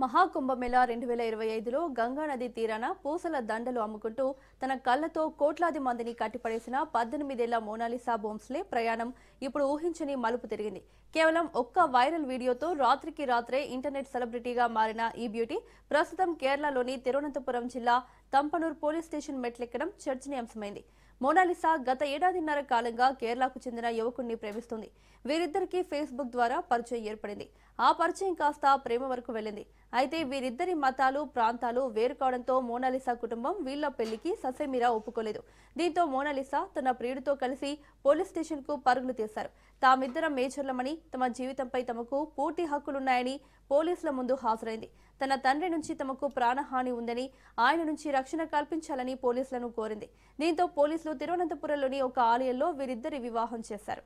మహాకుంభమేళా 2025లో గంగానది తీరాన పూసల దండలు అమ్ముకుంటూ తన కళ్లతో కోట్లాది మందిని కట్టిపడేసిన 18 ఏళ్ల మోనాలిసా బోంస్లే ప్రయాణం ఇప్పుడు ఊహించని మలుపు తిరిగింది. కేవలం ఒక్క వైరల్ వీడియోతో రాత్రికి రాత్రే ఇంటర్నెట్ సెలబ్రిటీగా మారిన ఈ బ్యూటీ ప్రస్తుతం కేరళలోని తిరువనంతపురం జిల్లా తంపనూర్ పోలీస్ స్టేషన్ మెట్లెక్కడం చర్చనీయాంశమైంది. మోనాలిసా గత ఏడాదిన్నర కాలంగా కేరళకు చెందిన యువకుడిని ప్రేమిస్తుంది. వీరిద్దరికీ ఫేస్బుక్ ద్వారా పరిచయం ఏర్పడింది. ఆ పరిచయం కాస్త ప్రేమ వరకు వెళ్లింది. అయితే వీరిద్దరి మతాలు, ప్రాంతాలు వేరు కావడంతో మోనాలిసా కుటుంబం వీళ్ల పెళ్లికి ససేమిరా ఒప్పుకోలేదు. దీంతో మోనాలిసా తన ప్రియుడితో కలిసి పోలీస్ స్టేషన్ కు పరుగులు తీశారు. తామిద్దరం మేజర్లమని, తమ జీవితంపై తమకు పూర్తి హక్కులున్నాయని పోలీసుల ముందు హాజరైంది. తన తండ్రి నుంచి తమకు ప్రాణహాని ఉందని, ఆయన నుంచి రక్షణ కల్పించాలని పోలీసులను కోరింది. దీంతో పోలీసులు తిరువనంతపురంలోని ఒక ఆలయంలో వీరిద్దరి వివాహం చేశారు.